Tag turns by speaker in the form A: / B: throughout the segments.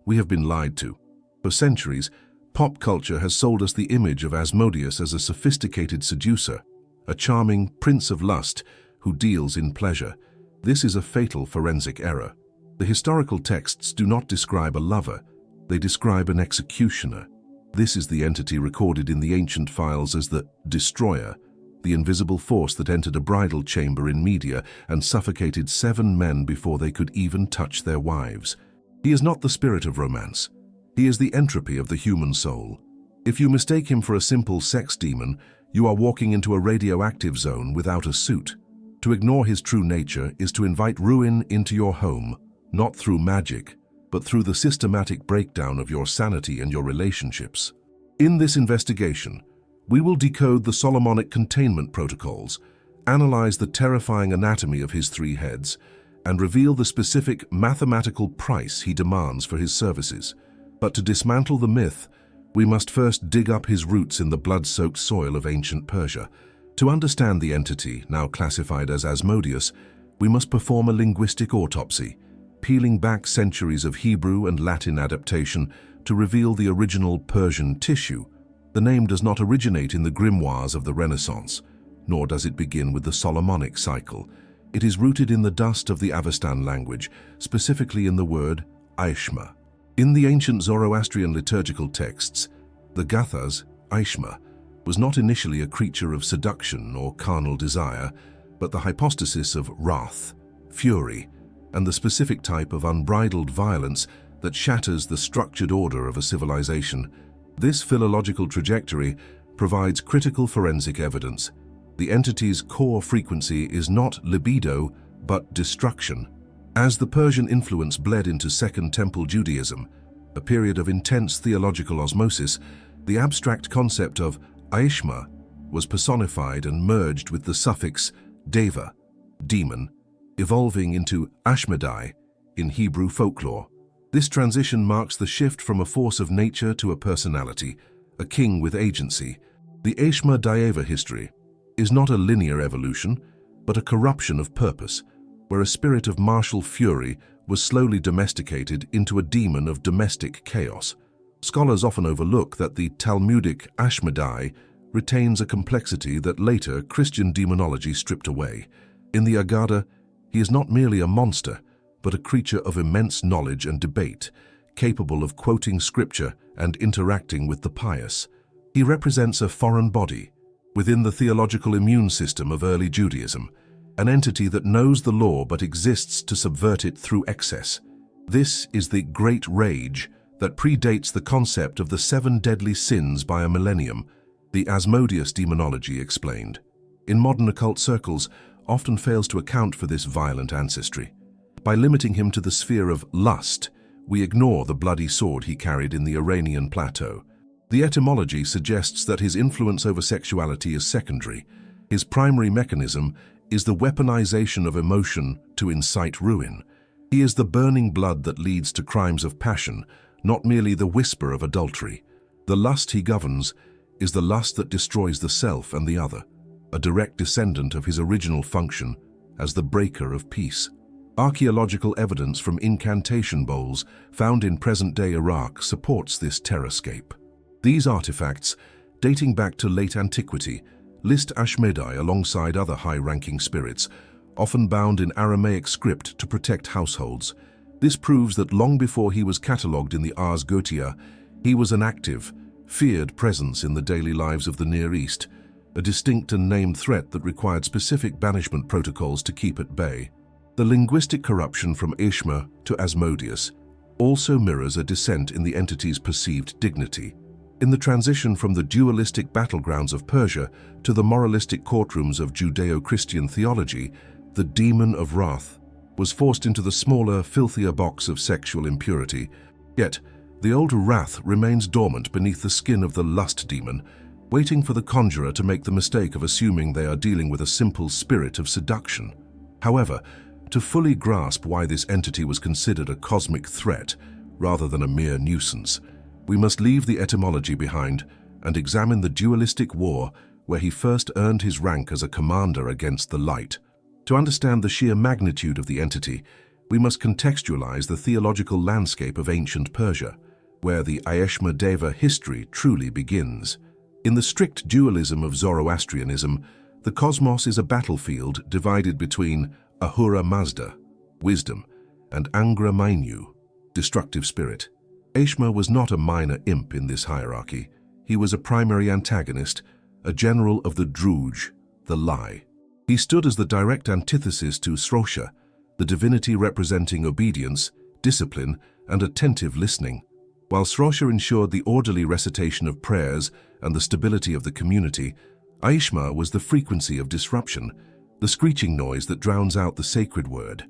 A: We have been lied to. For centuries, pop culture has sold us the image of Asmodeus as a sophisticated seducer, a charming prince of lust who deals in pleasure. This is a fatal forensic error. The historical texts do not describe a lover, they describe an executioner. This is the entity recorded in the ancient files as the destroyer, the invisible force that entered a bridal chamber in Media and suffocated 7 men before they could even touch their wives. He is not the spirit of romance. He is the entropy of the human soul. If you mistake him for a simple sex demon, you are walking into a radioactive zone without a suit. To ignore his true nature is to invite ruin into your home, not through magic, but through the systematic breakdown of your sanity and your relationships. In this investigation, we will decode the Solomonic containment protocols, analyze the terrifying anatomy of his 3 heads, and reveal the specific mathematical price he demands for his services. But to dismantle the myth, we must first dig up his roots in the blood-soaked soil of ancient Persia. To understand the entity, now classified as Asmodeus, we must perform a linguistic autopsy, peeling back centuries of Hebrew and Latin adaptation to reveal the original Persian tissue. The name does not originate in the grimoires of the Renaissance, nor does it begin with the Solomonic cycle. It is rooted in the dust of the Avestan language, specifically in the word Aishma. In the ancient Zoroastrian liturgical texts, the Gathas, Aishma, was not initially a creature of seduction or carnal desire, but the hypostasis of wrath, fury, and the specific type of unbridled violence that shatters the structured order of a civilization. This philological trajectory provides critical forensic evidence. The entity's core frequency is not libido, but destruction. As the Persian influence bled into Second Temple Judaism, a period of intense theological osmosis, the abstract concept of Aishma was personified and merged with the suffix deva, demon, evolving into Ashmedai in Hebrew folklore. This transition marks the shift from a force of nature to a personality, a king with agency. The Aishma Daeva history is not a linear evolution, but a corruption of purpose, where a spirit of martial fury was slowly domesticated into a demon of domestic chaos. Scholars often overlook that the Talmudic Ashmedai retains a complexity that later Christian demonology stripped away. In the Agada, he is not merely a monster, but a creature of immense knowledge and debate, capable of quoting scripture and interacting with the pious. He represents a foreign body within the theological immune system of early Judaism, an entity that knows the law but exists to subvert it through excess. This is the Great Rage that predates the concept of the 7 deadly sins by a millennium, the Asmodeus demonology explained. In modern occult circles, often fails to account for this violent ancestry. By limiting him to the sphere of lust, we ignore the bloody sword he carried in the Iranian plateau. The etymology suggests that his influence over sexuality is secondary. His primary mechanism is the weaponization of emotion to incite ruin. He is the burning blood that leads to crimes of passion, not merely the whisper of adultery. The lust he governs is the lust that destroys the self and the other, a direct descendant of his original function as the breaker of peace. Archaeological evidence from incantation bowls found in present-day Iraq supports this terrorscape. These artifacts, dating back to late antiquity, list Ashmedai alongside other high-ranking spirits, often bound in Aramaic script to protect households. This proves that long before he was catalogued in the Ars Goetia, he was an active, feared presence in the daily lives of the Near East, a distinct and named threat that required specific banishment protocols to keep at bay. The linguistic corruption from Aishma to Asmodeus also mirrors a descent in the entity's perceived dignity. In the transition from the dualistic battlegrounds of Persia to the moralistic courtrooms of Judeo-Christian theology, the demon of wrath was forced into the smaller, filthier box of sexual impurity. Yet, the old wrath remains dormant beneath the skin of the lust demon, waiting for the conjurer to make the mistake of assuming they are dealing with a simple spirit of seduction. However, to fully grasp why this entity was considered a cosmic threat rather than a mere nuisance, we must leave the etymology behind and examine the dualistic war where he first earned his rank as a commander against the light. To understand the sheer magnitude of the entity, we must contextualize the theological landscape of ancient Persia, where the ASMODEUS history truly begins. In the strict dualism of Zoroastrianism, the cosmos is a battlefield divided between Ahura Mazda, wisdom, and Angra Mainyu, destructive spirit. Ashma was not a minor imp in this hierarchy. He was a primary antagonist, a general of the Druj, the lie. He stood as the direct antithesis to Srosha, the divinity representing obedience, discipline, and attentive listening. While Srosha ensured the orderly recitation of prayers and the stability of the community, Aishma was the frequency of disruption, the screeching noise that drowns out the sacred word.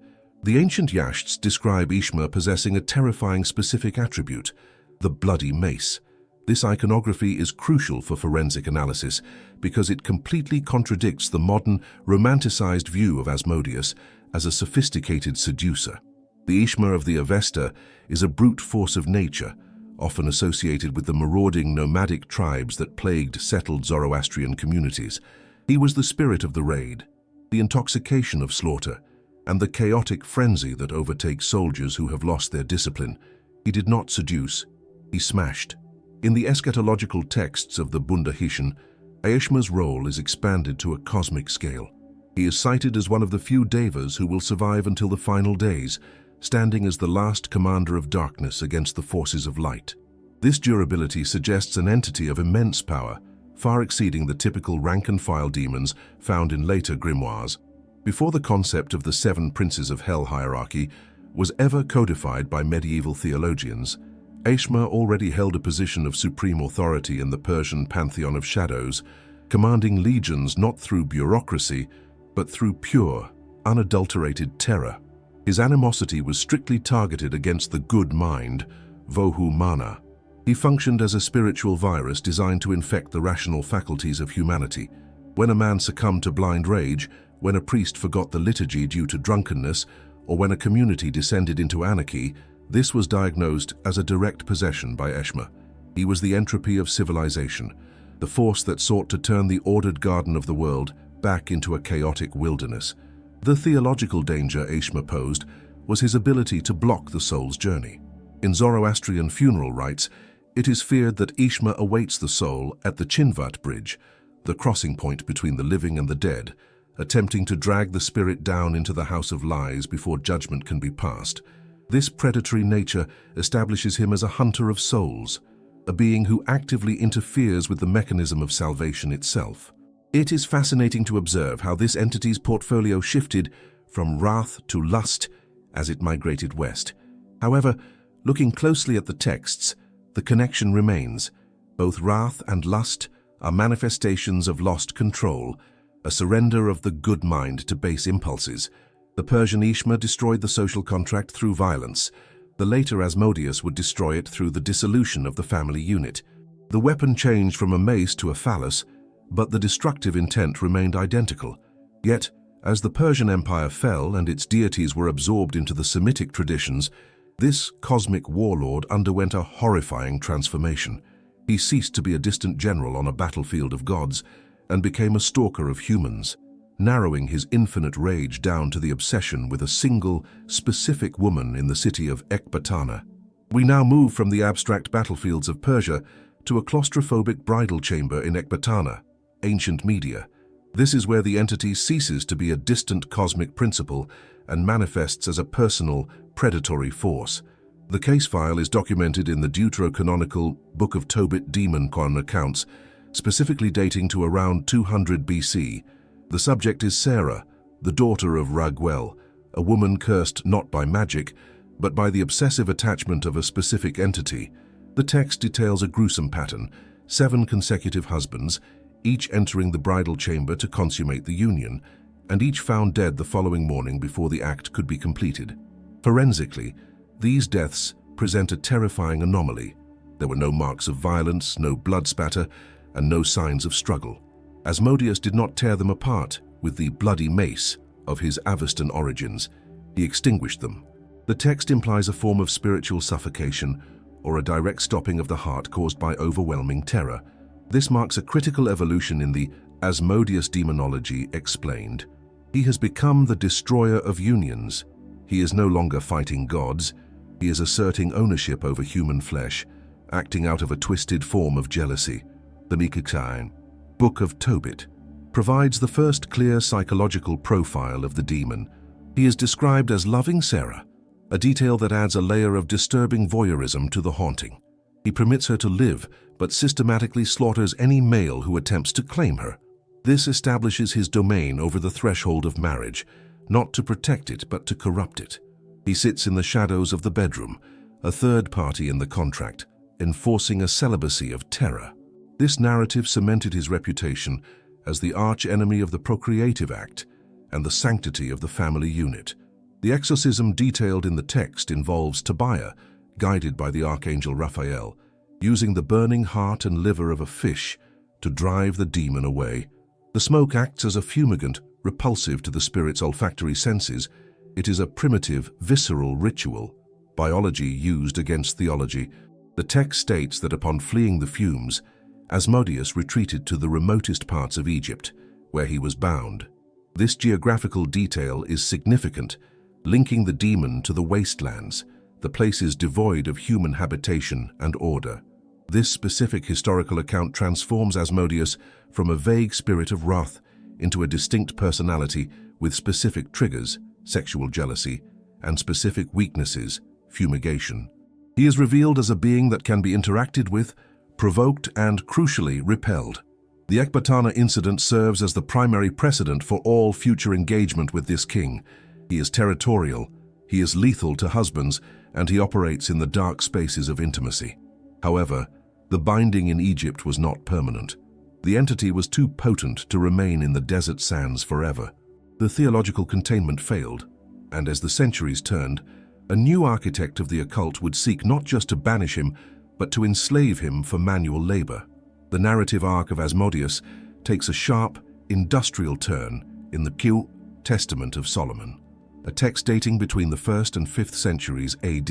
A: The ancient Yashts describe Ishma possessing a terrifying specific attribute, the bloody mace. This iconography is crucial for forensic analysis because it completely contradicts the modern, romanticized view of Asmodeus as a sophisticated seducer. The Ishma of the Avesta is a brute force of nature, often associated with the marauding nomadic tribes that plagued settled Zoroastrian communities. He was the spirit of the raid, the intoxication of slaughter, and the chaotic frenzy that overtakes soldiers who have lost their discipline. He did not seduce, he smashed. In the eschatological texts of the Bundahishan, Aishma's role is expanded to a cosmic scale. He is cited as one of the few devas who will survive until the final days, standing as the last commander of darkness against the forces of light. This durability suggests an entity of immense power, far exceeding the typical rank-and-file demons found in later grimoires. Before the concept of the 7 princes of hell hierarchy was ever codified by medieval theologians, Ashma already held a position of supreme authority in the Persian pantheon of shadows, commanding legions not through bureaucracy, but through pure, unadulterated terror. His animosity was strictly targeted against the good mind, vohu mana. He functioned as a spiritual virus designed to infect the rational faculties of humanity. When a man succumbed to blind rage, when a priest forgot the liturgy due to drunkenness, or when a community descended into anarchy, this was diagnosed as a direct possession by Ashma. He was the entropy of civilization, the force that sought to turn the ordered garden of the world back into a chaotic wilderness. The theological danger Ashma posed was his ability to block the soul's journey. In Zoroastrian funeral rites, it is feared that Ishma awaits the soul at the Chinvat bridge, the crossing point between the living and the dead, attempting to drag the spirit down into the house of lies before judgment can be passed. This predatory nature establishes him as a hunter of souls, a being who actively interferes with the mechanism of salvation itself. It is fascinating to observe how this entity's portfolio shifted from wrath to lust as it migrated west. However, looking closely at the texts, the connection remains. Both wrath and lust are manifestations of lost control, a surrender of the good mind to base impulses. The Persian Ishma destroyed the social contract through violence. The later Asmodeus would destroy it through the dissolution of the family unit. The weapon changed from a mace to a phallus, but the destructive intent remained identical. Yet, as the Persian Empire fell and its deities were absorbed into the Semitic traditions, this cosmic warlord underwent a horrifying transformation. He ceased to be a distant general on a battlefield of gods and became a stalker of humans, narrowing his infinite rage down to the obsession with a single, specific woman in the city of Ecbatana. We now move from the abstract battlefields of Persia to a claustrophobic bridal chamber in Ecbatana, ancient Media. This is where the entity ceases to be a distant cosmic principle and manifests as a personal, predatory force. The case file is documented in the deuterocanonical Book of Tobit Demon Con accounts, specifically dating to around 200 BC. The subject is Sarah, the daughter of Raguel, a woman cursed not by magic, but by the obsessive attachment of a specific entity. The text details a gruesome pattern: 7 consecutive husbands, each entering the bridal chamber to consummate the union, and each found dead the following morning before the act could be completed. Forensically, these deaths present a terrifying anomaly. There were no marks of violence, no blood spatter, and no signs of struggle. Asmodeus did not tear them apart with the bloody mace of his Avestan origins. He extinguished them. The text implies a form of spiritual suffocation or a direct stopping of the heart caused by overwhelming terror. This marks a critical evolution in the Asmodeus demonology explained. He has become the destroyer of unions, He is no longer fighting gods. He is asserting ownership over human flesh, acting out of a twisted form of jealousy. The Mikakain, Book of Tobit, provides the first clear psychological profile of the demon. He is described as loving Sarah, a detail that adds a layer of disturbing voyeurism to the haunting. He permits her to live, but systematically slaughters any male who attempts to claim her. This establishes his domain over the threshold of marriage, not to protect it, but to corrupt it. He sits in the shadows of the bedroom, a third party in the contract, enforcing a celibacy of terror. This narrative cemented his reputation as the arch-enemy of the procreative act and the sanctity of the family unit. The exorcism detailed in the text involves Tobiah, guided by the archangel Raphael, using the burning heart and liver of a fish to drive the demon away. The smoke acts as a fumigant, repulsive to the spirit's olfactory senses. It is a primitive, visceral ritual, biology used against theology. The text states that upon fleeing the fumes, Asmodeus retreated to the remotest parts of Egypt, where he was bound. This geographical detail is significant, linking the demon to the wastelands, the places devoid of human habitation and order. This specific historical account transforms Asmodeus from a vague spirit of wrath into a distinct personality with specific triggers, sexual jealousy, and specific weaknesses, fumigation. He is revealed as a being that can be interacted with, provoked, and, crucially, repelled. The Ekbatana incident serves as the primary precedent for all future engagement with this king. He is territorial, he is lethal to husbands, and he operates in the dark spaces of intimacy. However, the binding in Egypt was not permanent. The entity was too potent to remain in the desert sands forever. The theological containment failed, and as the centuries turned, a new architect of the occult would seek not just to banish him, but to enslave him for manual labor. The narrative arc of Asmodeus takes a sharp, industrial turn in the New Testament of Solomon, a text dating between the 1st and 5th centuries AD.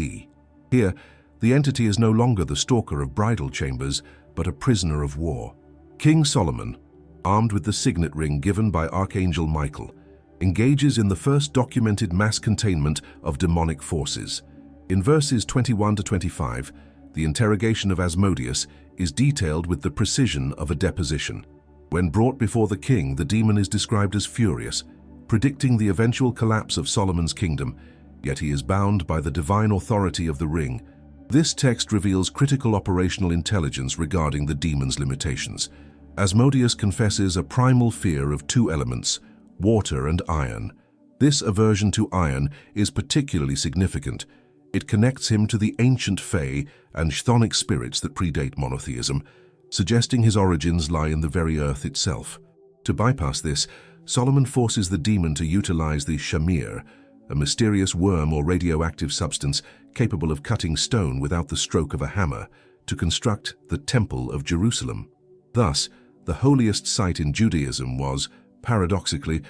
A: Here, the entity is no longer the stalker of bridal chambers, but a prisoner of war. King Solomon, armed with the signet ring given by Archangel Michael, engages in the first documented mass containment of demonic forces. In verses 21 to 25, the interrogation of Asmodeus is detailed with the precision of a deposition. When brought before the king, the demon is described as furious, predicting the eventual collapse of Solomon's kingdom, yet he is bound by the divine authority of the ring. This text reveals critical operational intelligence regarding the demon's limitations. Asmodeus confesses a primal fear of two elements, water and iron. This aversion to iron is particularly significant. It connects him to the ancient Fae and chthonic spirits that predate monotheism, suggesting his origins lie in the very earth itself. To bypass this, Solomon forces the demon to utilize the shamir, a mysterious worm or radioactive substance capable of cutting stone without the stroke of a hammer, to construct the Temple of Jerusalem. Thus, the holiest site in Judaism was, paradoxically,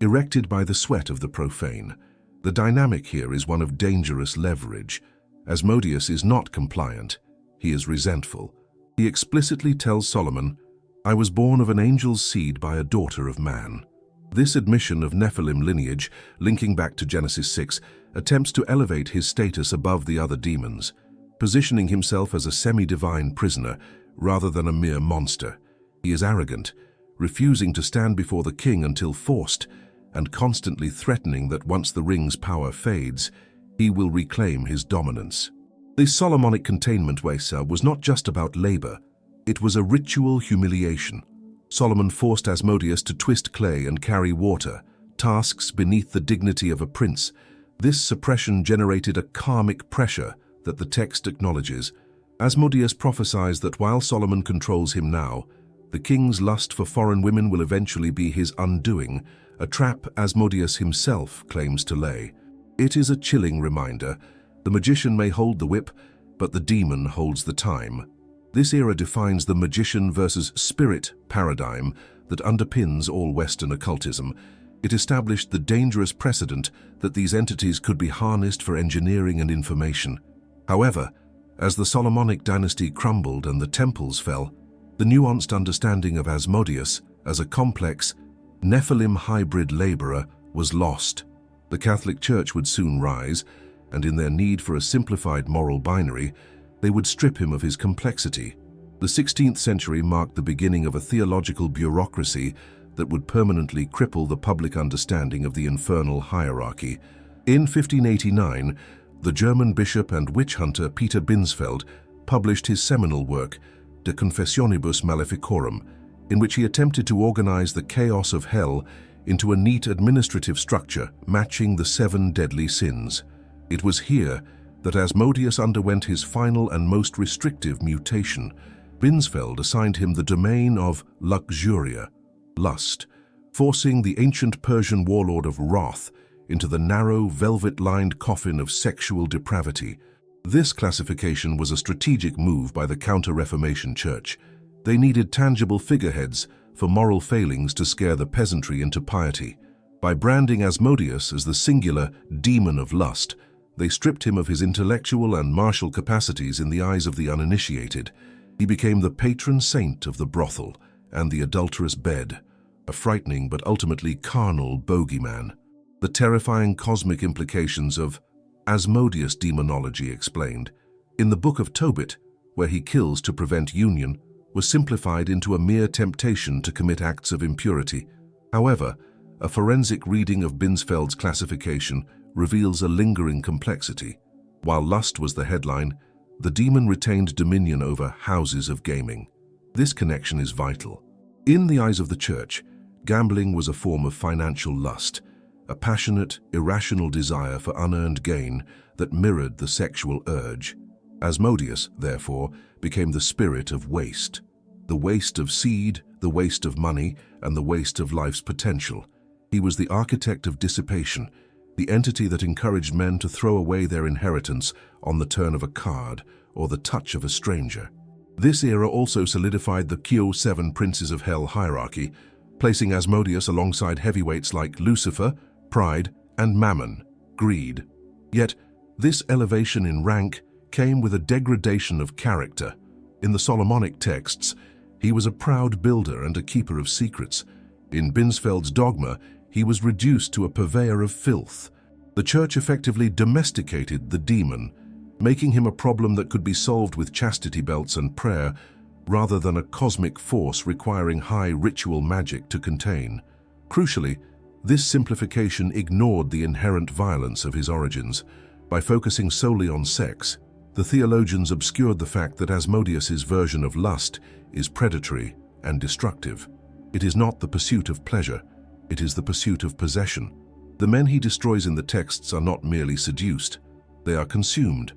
A: erected by the sweat of the profane. The dynamic here is one of dangerous leverage. Asmodeus is not compliant. He is resentful. He explicitly tells Solomon, "I was born of an angel's seed by a daughter of man." This admission of Nephilim lineage, linking back to Genesis 6, attempts to elevate his status above the other demons, positioning himself as a semi-divine prisoner rather than a mere monster. He is arrogant, refusing to stand before the king until forced, and constantly threatening that once the ring's power fades, he will reclaim his dominance. The Solomonic containment Wesa was not just about labor, it was a ritual humiliation. Solomon forced Asmodeus to twist clay and carry water, tasks beneath the dignity of a prince. This suppression generated a karmic pressure that the text acknowledges. Asmodeus prophesies that while Solomon controls him now, the king's lust for foreign women will eventually be his undoing, a trap Asmodeus himself claims to lay. It is a chilling reminder. The magician may hold the whip, but the demon holds the time. This era defines the magician versus spirit paradigm that underpins all Western occultism. It established the dangerous precedent that these entities could be harnessed for engineering and information. However, as the Solomonic dynasty crumbled and the temples fell, the nuanced understanding of Asmodeus as a complex, Nephilim hybrid laborer was lost. The Catholic Church would soon rise, and in their need for a simplified moral binary, they would strip him of his complexity. The 16th century marked the beginning of a theological bureaucracy that would permanently cripple the public understanding of the infernal hierarchy. In 1589, the German bishop and witch hunter Peter Binsfeld published his seminal work, De Confessionibus Maleficorum, in which he attempted to organize the chaos of hell into a neat administrative structure matching the 7 deadly sins. It was here that Asmodeus underwent his final and most restrictive mutation. Binsfeld assigned him the domain of luxuria, lust, forcing the ancient Persian warlord of wrath into the narrow, velvet-lined coffin of sexual depravity. This classification was a strategic move by the Counter-Reformation Church. They needed tangible figureheads for moral failings to scare the peasantry into piety. By branding Asmodeus as the singular demon of lust, they stripped him of his intellectual and martial capacities in the eyes of the uninitiated. He became the patron saint of the brothel and the adulterous bed, a frightening but ultimately carnal bogeyman. The terrifying cosmic implications of Asmodeus demonology explained in the Book of Tobit, where he kills to prevent union, was simplified into a mere temptation to commit acts of impurity. However, a forensic reading of Binsfeld's classification reveals a lingering complexity. While lust was the headline, the demon retained dominion over houses of gaming. This connection is vital. In the eyes of the Church, gambling was a form of financial lust, a passionate, irrational desire for unearned gain that mirrored the sexual urge. Asmodeus, therefore, became the spirit of waste. The waste of seed, the waste of money, and the waste of life's potential. He was the architect of dissipation, the entity that encouraged men to throw away their inheritance on the turn of a card or the touch of a stranger. This era also solidified the Kyo 7 Princes of Hell hierarchy, placing Asmodeus alongside heavyweights like Lucifer, pride, and Mammon, greed. Yet, this elevation in rank came with a degradation of character. In the Solomonic texts, he was a proud builder and a keeper of secrets. In Binsfeld's dogma, he was reduced to a purveyor of filth. The Church effectively domesticated the demon, making him a problem that could be solved with chastity belts and prayer, rather than a cosmic force requiring high ritual magic to contain. Crucially, this simplification ignored the inherent violence of his origins. By focusing solely on sex, the theologians obscured the fact that Asmodeus's version of lust is predatory and destructive. It is not the pursuit of pleasure, it is the pursuit of possession. The men he destroys in the texts are not merely seduced, they are consumed.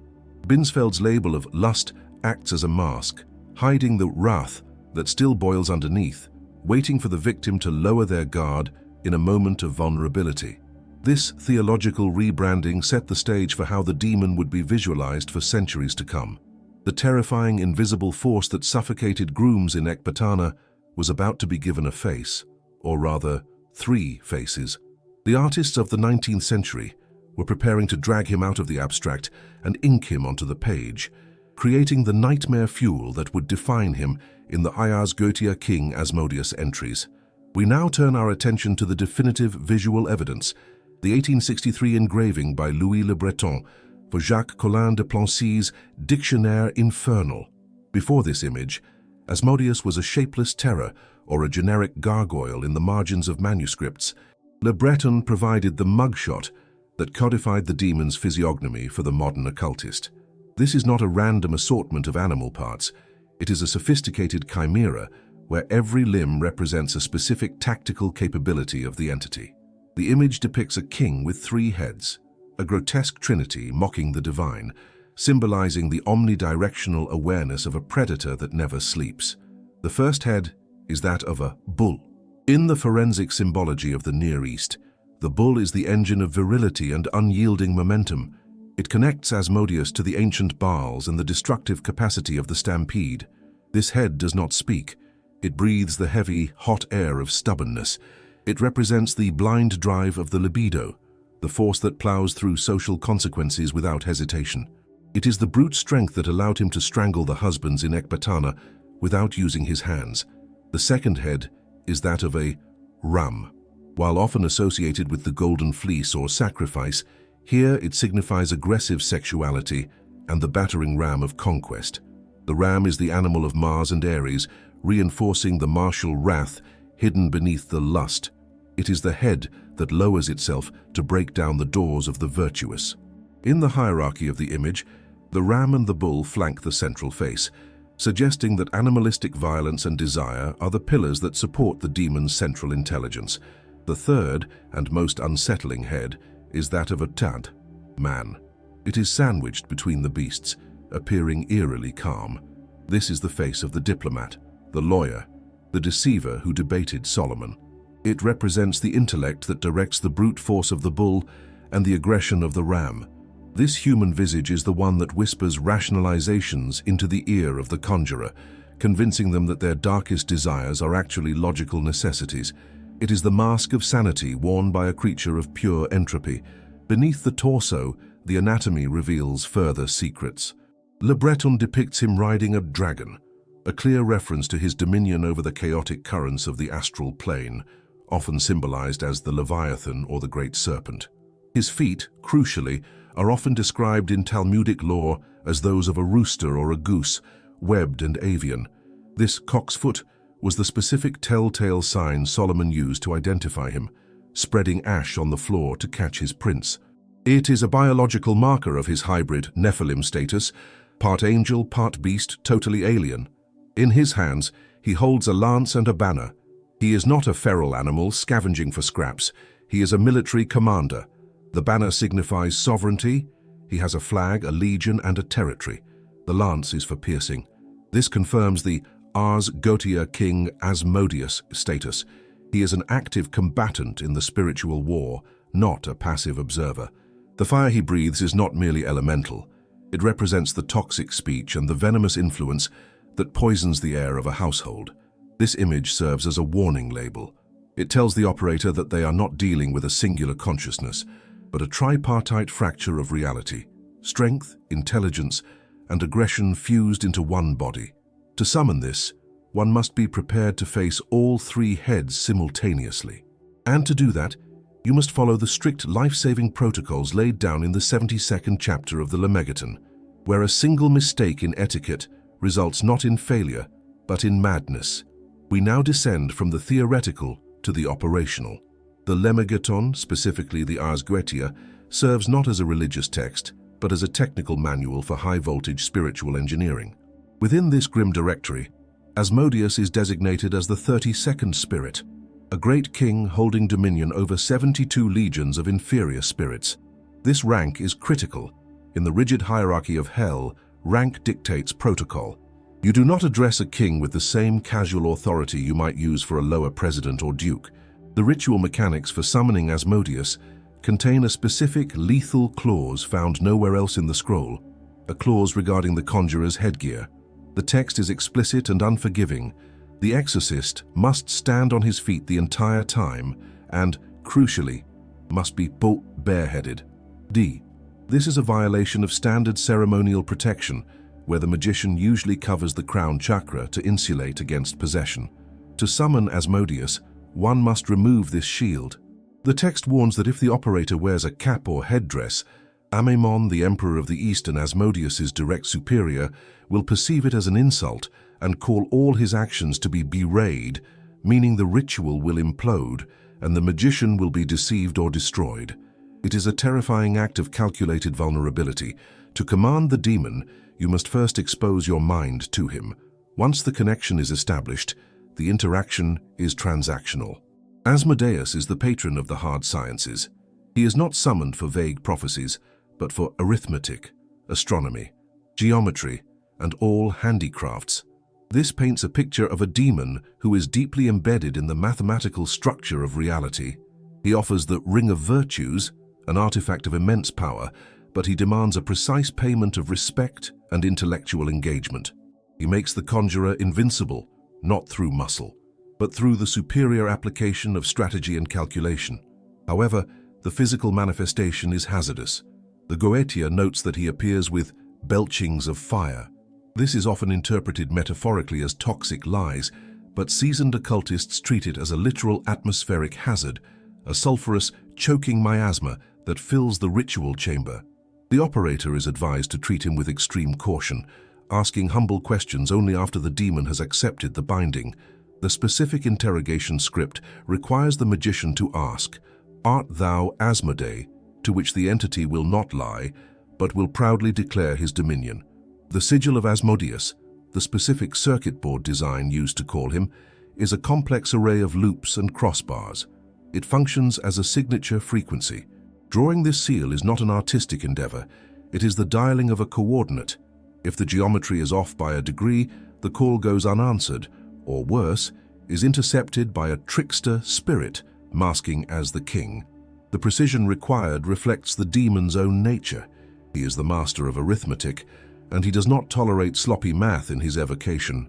A: Binsfeld's label of lust acts as a mask, hiding the wrath that still boils underneath, waiting for the victim to lower their guard in a moment of vulnerability. This theological rebranding set the stage for how the demon would be visualized for centuries to come. The terrifying invisible force that suffocated grooms in Ecbatana was about to be given a face, or rather, 3 faces. The artists of the 19th century were preparing to drag him out of the abstract and ink him onto the page, creating the nightmare fuel that would define him in the Ayaz Goetia King Asmodeus entries. We now turn our attention to the definitive visual evidence, the 1863 engraving by Louis Le Breton for Jacques Collin de Plancy's Dictionnaire Infernal. Before this image, Asmodeus was a shapeless terror or a generic gargoyle in the margins of manuscripts. Le Breton provided the mugshot that codified the demon's physiognomy for the modern occultist. This is not a random assortment of animal parts. It is a sophisticated chimera where every limb represents a specific tactical capability of the entity. The image depicts a king with 3 heads, a grotesque trinity mocking the divine, symbolizing the omnidirectional awareness of a predator that never sleeps. The first head is that of a bull. In the forensic symbology of the Near East, the bull is the engine of virility and unyielding momentum. It connects Asmodeus to the ancient Baals and the destructive capacity of the stampede. This head does not speak. It breathes the heavy, hot air of stubbornness. It represents the blind drive of the libido, the force that plows through social consequences without hesitation. It is the brute strength that allowed him to strangle the husbands in Ecbatana without using his hands. The second head is that of a ram. While often associated with the golden fleece or sacrifice, here it signifies aggressive sexuality and the battering ram of conquest. The ram is the animal of Mars and Aries, reinforcing the martial wrath hidden beneath the lust. It is the head that lowers itself to break down the doors of the virtuous. In the hierarchy of the image, the ram and the bull flank the central face, suggesting that animalistic violence and desire are the pillars that support the demon's central intelligence. The third and most unsettling head is that of a tad, man. It is sandwiched between the beasts, appearing eerily calm. This is the face of the diplomat, the lawyer, the deceiver who debated Solomon. It represents the intellect that directs the brute force of the bull and the aggression of the ram. This human visage is the one that whispers rationalizations into the ear of the conjurer, convincing them that their darkest desires are actually logical necessities. It is the mask of sanity worn by a creature of pure entropy. Beneath the torso, the anatomy reveals further secrets. Le Breton depicts him riding a dragon, a clear reference to his dominion over the chaotic currents of the astral plane, often symbolized as the Leviathan or the Great Serpent. His feet, crucially, are often described in Talmudic lore as those of a rooster or a goose, webbed and avian. This cock's foot was the specific telltale sign Solomon used to identify him, spreading ash on the floor to catch his prince. It is a biological marker of his hybrid Nephilim status, part angel, part beast, totally alien. In his hands, he holds a lance and a banner. He is not a feral animal scavenging for scraps. He is a military commander. The banner signifies sovereignty. He has a flag, a legion, and a territory. The lance is for piercing. This confirms the Ars Goetia King Asmodeus status. He is an active combatant in the spiritual war, not a passive observer. The fire he breathes is not merely elemental. It represents the toxic speech and the venomous influence that poisons the air of a household. This image serves as a warning label. It tells the operator that they are not dealing with a singular consciousness, but a tripartite fracture of reality, strength, intelligence, and aggression fused into one body. To summon this, one must be prepared to face all three heads simultaneously. And to do that, you must follow the strict life-saving protocols laid down in the 72nd chapter of the Lemegeton, where a single mistake in etiquette results not in failure, but in madness. We now descend from the theoretical to the operational. The Lemegeton, specifically the Ars Goetia, serves not as a religious text, but as a technical manual for high-voltage spiritual engineering. Within this grim directory, Asmodeus is designated as the 32nd spirit, a great king holding dominion over 72 legions of inferior spirits. This rank is critical. In the rigid hierarchy of hell, rank dictates protocol. You do not address a king with the same casual authority you might use for a lower president or duke. The ritual mechanics for summoning Asmodeus contain a specific lethal clause found nowhere else in the scroll, a clause regarding the conjurer's headgear. The text is explicit and unforgiving. The exorcist must stand on his feet the entire time and, crucially, must be bareheaded. D. This is a violation of standard ceremonial protection, where the magician usually covers the crown chakra to insulate against possession. To summon Asmodeus, one must remove this shield. The text warns that if the operator wears a cap or headdress, Amemon, the emperor of the East and Asmodeus's direct superior, will perceive it as an insult and call all his actions to be bewrayed, meaning the ritual will implode and the magician will be deceived or destroyed. It is a terrifying act of calculated vulnerability. To command the demon, you must first expose your mind to him. Once the connection is established, the interaction is transactional. Asmodeus is the patron of the hard sciences. He is not summoned for vague prophecies, but for arithmetic, astronomy, geometry, and all handicrafts. This paints a picture of a demon who is deeply embedded in the mathematical structure of reality. He offers the Ring of Virtues, an artifact of immense power, but he demands a precise payment of respect and intellectual engagement. He makes the conjurer invincible, not through muscle, but through the superior application of strategy and calculation. However, the physical manifestation is hazardous. The Goetia notes that he appears with belchings of fire. This is often interpreted metaphorically as toxic lies, but seasoned occultists treat it as a literal atmospheric hazard, a sulfurous, choking miasma that fills the ritual chamber. The operator is advised to treat him with extreme caution, asking humble questions only after the demon has accepted the binding. The specific interrogation script requires the magician to ask, "Art thou Asmodei?" to which the entity will not lie, but will proudly declare his dominion. The sigil of Asmodeus, the specific circuit board design used to call him, is a complex array of loops and crossbars. It functions as a signature frequency. Drawing this seal is not an artistic endeavor. It is the dialing of a coordinate. If the geometry is off by a degree, the call goes unanswered, or worse, is intercepted by a trickster spirit masking as the king. The precision required reflects the demon's own nature. He is the master of arithmetic, and he does not tolerate sloppy math in his evocation.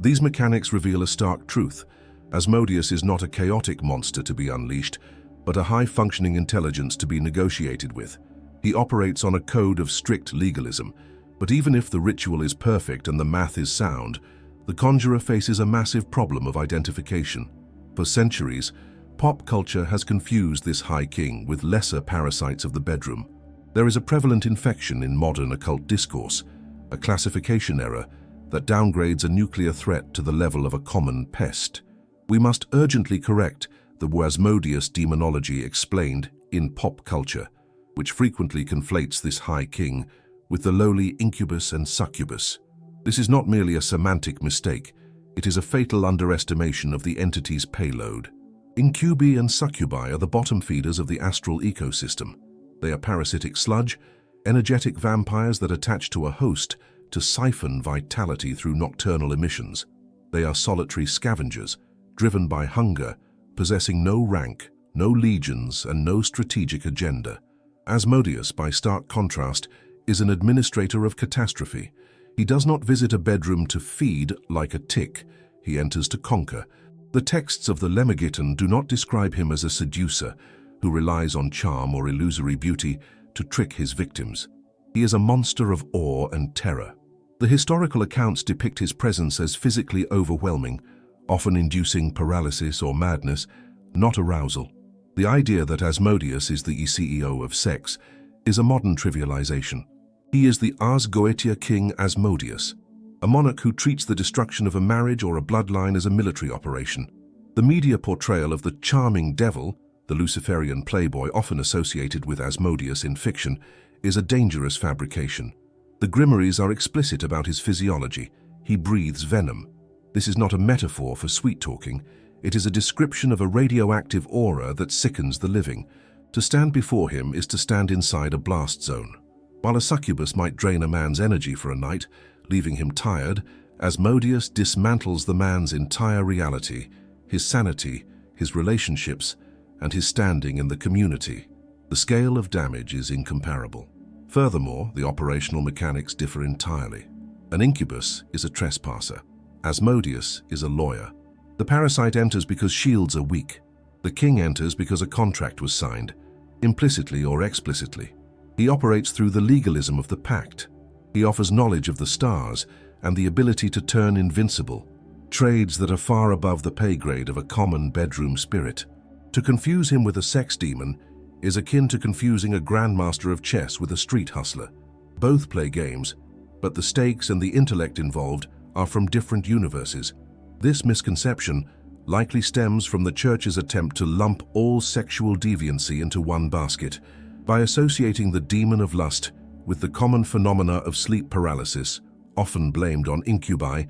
A: These mechanics reveal a stark truth. Asmodeus is not a chaotic monster to be unleashed, but a high-functioning intelligence to be negotiated with. He operates on a code of strict legalism, but even if the ritual is perfect and the math is sound, the conjurer faces a massive problem of identification. For centuries, pop culture has confused this high king with lesser parasites of the bedroom. There is a prevalent infection in modern occult discourse, a classification error that downgrades a nuclear threat to the level of a common pest. We must urgently correct the Asmodeus demonology explained in pop culture, which frequently conflates this high king with the lowly incubus and succubus. This is not merely a semantic mistake, it is a fatal underestimation of the entity's payload. Incubi and succubi are the bottom feeders of the astral ecosystem. They are parasitic sludge, energetic vampires that attach to a host to siphon vitality through nocturnal emissions. They are solitary scavengers, driven by hunger, possessing no rank, no legions, and no strategic agenda. Asmodeus, by stark contrast, is an administrator of catastrophe. He does not visit a bedroom to feed like a tick. He enters to conquer. The texts of the Lemegeton do not describe him as a seducer who relies on charm or illusory beauty to trick his victims. He is a monster of awe and terror. The historical accounts depict his presence as physically overwhelming, often inducing paralysis or madness, not arousal. The idea that Asmodeus is the CEO of sex is a modern trivialization. He is the Ars Goetia king Asmodeus, a monarch who treats the destruction of a marriage or a bloodline as a military operation. The media portrayal of the charming devil, the Luciferian playboy often associated with Asmodeus in fiction, is a dangerous fabrication. The grimoires are explicit about his physiology. He breathes venom. This is not a metaphor for sweet-talking. It is a description of a radioactive aura that sickens the living. To stand before him is to stand inside a blast zone. While a succubus might drain a man's energy for a night, leaving him tired, Asmodeus dismantles the man's entire reality, his sanity, his relationships, and his standing in the community. The scale of damage is incomparable. Furthermore, the operational mechanics differ entirely. An incubus is a trespasser. Asmodeus is a lawyer. The parasite enters because shields are weak. The king enters because a contract was signed, implicitly or explicitly. He operates through the legalism of the pact. He offers knowledge of the stars and the ability to turn invincible, trades that are far above the pay grade of a common bedroom spirit. To confuse him with a sex demon is akin to confusing a grandmaster of chess with a street hustler. Both play games, but the stakes and the intellect involved are from different universes. This misconception likely stems from the Church's attempt to lump all sexual deviancy into one basket. By associating the demon of lust with the common phenomena of sleep paralysis, often blamed on incubi,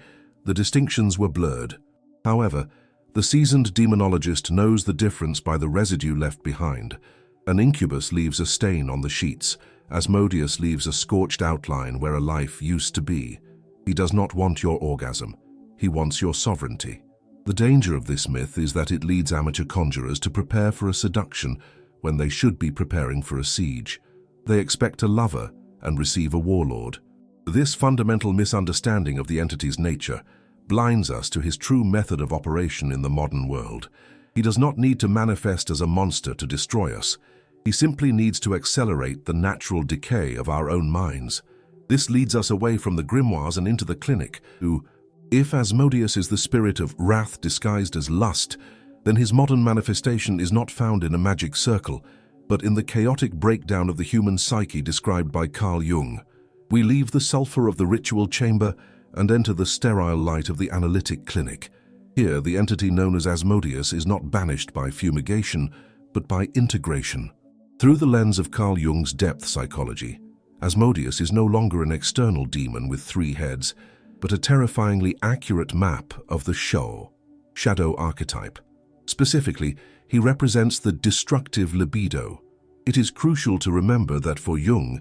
A: the distinctions were blurred. However, the seasoned demonologist knows the difference by the residue left behind. An incubus leaves a stain on the sheets. Asmodeus leaves a scorched outline where a life used to be. He does not want your orgasm. He wants your sovereignty. The danger of this myth is that it leads amateur conjurers to prepare for a seduction when they should be preparing for a siege. They expect a lover and receive a warlord. This fundamental misunderstanding of the entity's nature blinds us to his true method of operation in the modern world. He does not need to manifest as a monster to destroy us. He simply needs to accelerate the natural decay of our own minds. This leads us away from the grimoires and into the clinic, who, if Asmodeus is the spirit of wrath disguised as lust, then his modern manifestation is not found in a magic circle, but in the chaotic breakdown of the human psyche described by Carl Jung. We leave the sulfur of the ritual chamber and enter the sterile light of the analytic clinic. Here, the entity known as Asmodeus is not banished by fumigation, but by integration. Through the lens of Carl Jung's depth psychology, Asmodeus is no longer an external demon with 3 heads, but a terrifyingly accurate map of the shadow archetype. Specifically, he represents the destructive libido. It is crucial to remember that for Jung,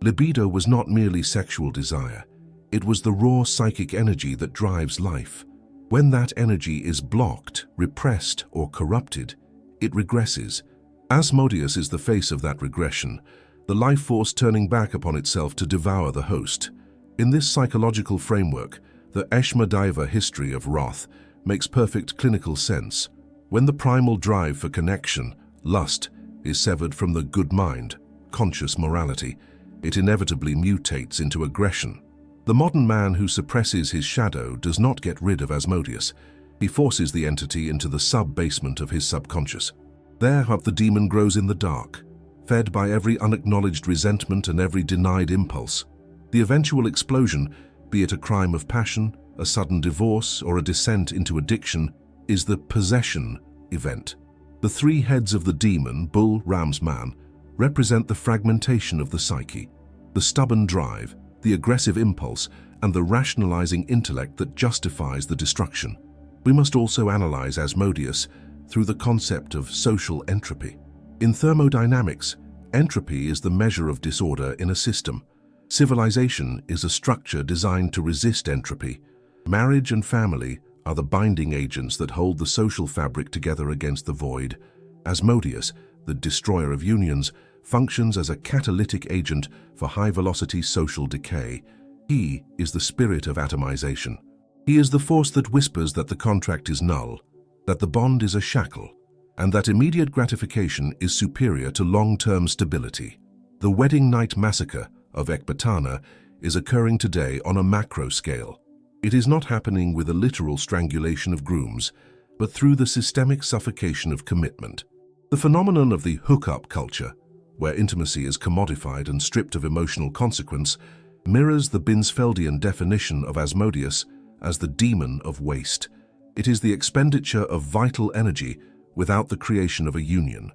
A: libido was not merely sexual desire. It was the raw psychic energy that drives life. When that energy is blocked, repressed, or corrupted, it regresses. Asmodeus is the face of that regression, the life force turning back upon itself to devour the host. In this psychological framework, the Ashmedaiva history of wrath makes perfect clinical sense. When the primal drive for connection, lust, is severed from the good mind, conscious morality, it inevitably mutates into aggression. The modern man who suppresses his shadow does not get rid of Asmodeus. He forces the entity into the sub-basement of his subconscious. There, the demon grows in the dark, fed by every unacknowledged resentment and every denied impulse. The eventual explosion, be it a crime of passion, a sudden divorce, or a descent into addiction, is the possession event. The 3 heads of the demon, bull, ram's man, represent the fragmentation of the psyche, the stubborn drive, the aggressive impulse, and the rationalizing intellect that justifies the destruction. We must also analyze Asmodeus through the concept of social entropy. In thermodynamics, entropy is the measure of disorder in a system. Civilization is a structure designed to resist entropy. Marriage and family are the binding agents that hold the social fabric together against the void. Asmodeus, the destroyer of unions, functions as a catalytic agent for high-velocity social decay. He is the spirit of atomization. He is the force that whispers that the contract is null, that the bond is a shackle, and that immediate gratification is superior to long-term stability. The wedding night massacre of Ecbatana is occurring today on a macro scale. It is not happening with a literal strangulation of grooms, but through the systemic suffocation of commitment. The phenomenon of the hookup culture, where intimacy is commodified and stripped of emotional consequence, mirrors the Binsfeldian definition of Asmodeus as the demon of waste. It is the expenditure of vital energy without the creation of a union.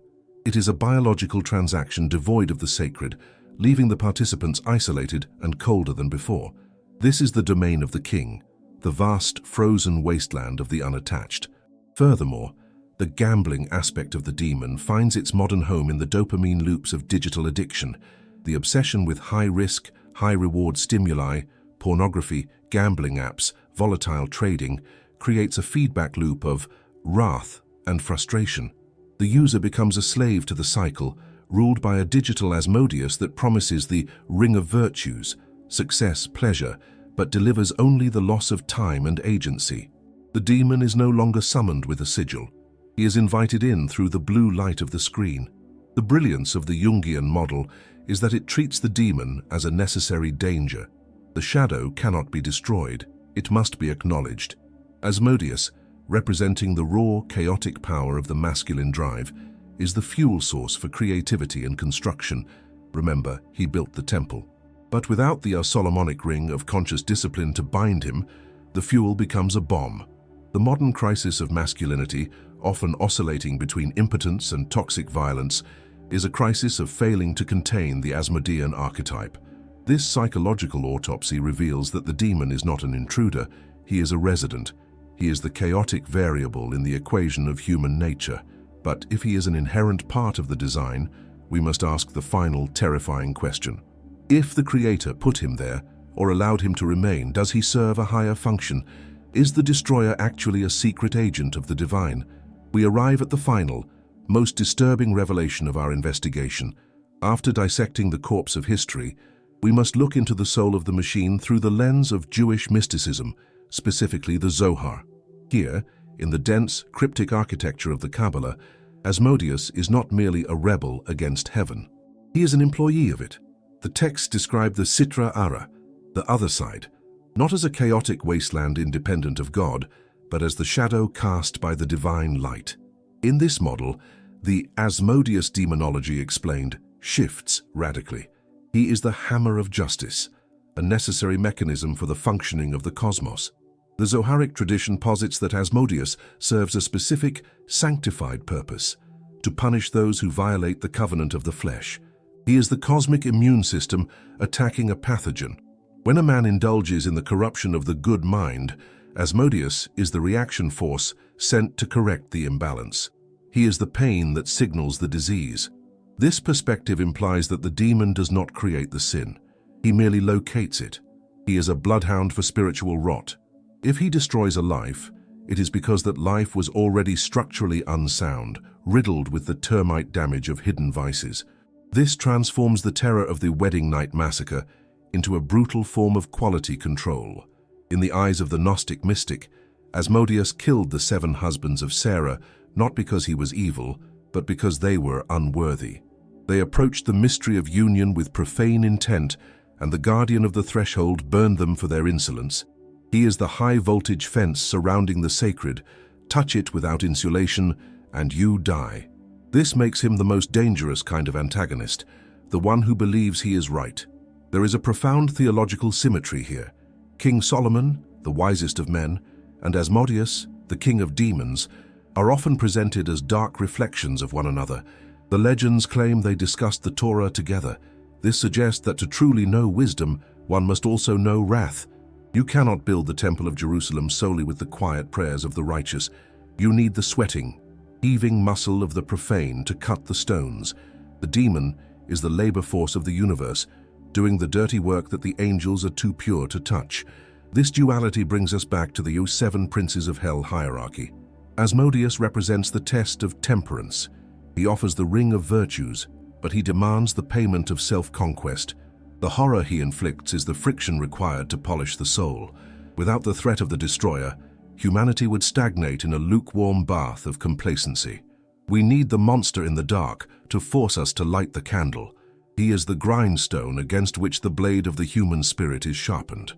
A: It is a biological transaction devoid of the sacred, leaving the participants isolated and colder than before. This is the domain of the king, the vast frozen wasteland of the unattached. Furthermore, the gambling aspect of the demon finds its modern home in the dopamine loops of digital addiction. The obsession with high-risk, high-reward stimuli, pornography, gambling apps, volatile trading, creates a feedback loop of wrath and frustration. The user becomes a slave to the cycle, ruled by a digital Asmodeus that promises the ring of virtues, success, pleasure, but delivers only the loss of time and agency. The demon is no longer summoned with a sigil. He is invited in through the blue light of the screen. The brilliance of the Jungian model is that it treats the demon as a necessary danger. The shadow cannot be destroyed. It must be acknowledged. Asmodeus, representing the raw, chaotic power of the masculine drive, is the fuel source for creativity and construction. Remember, he built the temple. But without the Solomonic ring of conscious discipline to bind him, the fuel becomes a bomb. The modern crisis of masculinity, often oscillating between impotence and toxic violence, is a crisis of failing to contain the Asmodean archetype. This psychological autopsy reveals that the demon is not an intruder, he is a resident. He is the chaotic variable in the equation of human nature. But if he is an inherent part of the design, we must ask the final terrifying question. If the Creator put him there, or allowed him to remain, does he serve a higher function? Is the destroyer actually a secret agent of the divine? We arrive at the final, most disturbing revelation of our investigation. After dissecting the corpse of history, we must look into the soul of the machine through the lens of Jewish mysticism, specifically the Zohar. Here, in the dense, cryptic architecture of the Kabbalah, Asmodeus is not merely a rebel against heaven. He is an employee of it. The texts describe the Sitra Ara, the other side, not as a chaotic wasteland independent of God, but as the shadow cast by the divine light. In this model, the Asmodeus demonology explained shifts radically. He is the hammer of justice, a necessary mechanism for the functioning of the cosmos. The Zoharic tradition posits that Asmodeus serves a specific, sanctified purpose, to punish those who violate the covenant of the flesh. He is the cosmic immune system attacking a pathogen. When a man indulges in the corruption of the good mind, Asmodeus is the reaction force sent to correct the imbalance. He is the pain that signals the disease. This perspective implies that the demon does not create the sin. He merely locates it. He is a bloodhound for spiritual rot. If he destroys a life, it is because that life was already structurally unsound, riddled with the termite damage of hidden vices. This transforms the terror of the wedding night massacre into a brutal form of quality control. In the eyes of the Gnostic mystic, Asmodeus killed the 7 husbands of Sarah not because he was evil, but because they were unworthy. They approached the mystery of union with profane intent, and the guardian of the threshold burned them for their insolence. He is the high-voltage fence surrounding the sacred. Touch it without insulation, and you die. This makes him the most dangerous kind of antagonist, the one who believes he is right. There is a profound theological symmetry here. King Solomon, the wisest of men, and Asmodeus, the king of demons, are often presented as dark reflections of one another. The legends claim they discussed the Torah together. This suggests that to truly know wisdom, one must also know wrath. You cannot build the Temple of Jerusalem solely with the quiet prayers of the righteous. You need the sweating, heaving muscle of the profane to cut the stones. The demon is the labor force of the universe, doing the dirty work that the angels are too pure to touch. This duality brings us back to the 7 princes of hell hierarchy. Asmodeus represents the test of temperance. He offers the ring of virtues, but he demands the payment of self-conquest. The horror he inflicts is the friction required to polish the soul. Without the threat of the destroyer, humanity would stagnate in a lukewarm bath of complacency. We need the monster in the dark to force us to light the candle. He is the grindstone against which the blade of the human spirit is sharpened.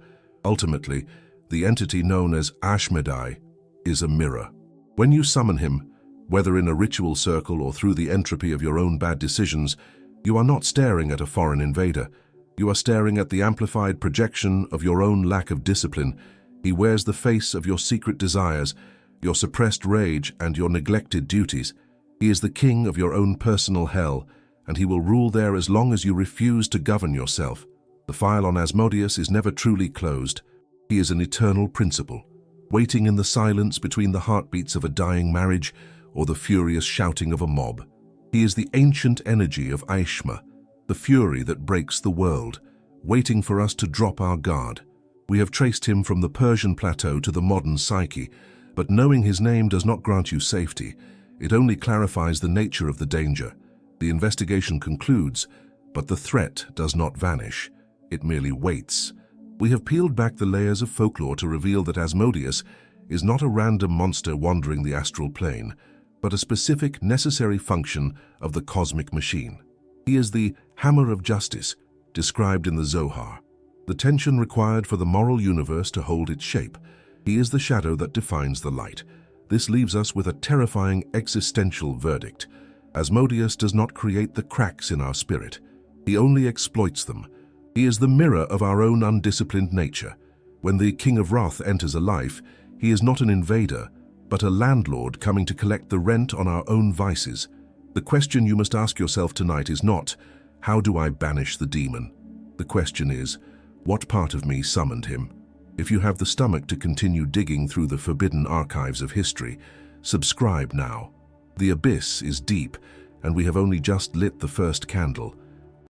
A: Ultimately, the entity known as Ashmedai is a mirror. When you summon him, whether in a ritual circle or through the entropy of your own bad decisions, you are not staring at a foreign invader. You are staring at the amplified projection of your own lack of discipline. He wears the face of your secret desires, your suppressed rage, and your neglected duties. He is the king of your own personal hell, and he will rule there as long as you refuse to govern yourself. The file on Asmodeus is never truly closed. He is an eternal principle, waiting in the silence between the heartbeats of a dying marriage or the furious shouting of a mob. He is the ancient energy of Aishma, the fury that breaks the world, waiting for us to drop our guard. We have traced him from the Persian plateau to the modern psyche, but knowing his name does not grant you safety. It only clarifies the nature of the danger. The investigation concludes, but the threat does not vanish. It merely waits. We have peeled back the layers of folklore to reveal that Asmodeus is not a random monster wandering the astral plane, but a specific, necessary function of the cosmic machine. He is the hammer of justice, described in the Zohar, the tension required for the moral universe to hold its shape. He is the shadow that defines the light. This leaves us with a terrifying existential verdict. Asmodeus does not create the cracks in our spirit. He only exploits them. He is the mirror of our own undisciplined nature. When the King of Wrath enters a life, he is not an invader, but a landlord coming to collect the rent on our own vices. The question you must ask yourself tonight is not, how do I banish the demon? The question is, what part of me summoned him? If you have the stomach to continue digging through the forbidden archives of history, subscribe now. The abyss is deep, and we have only just lit the first candle.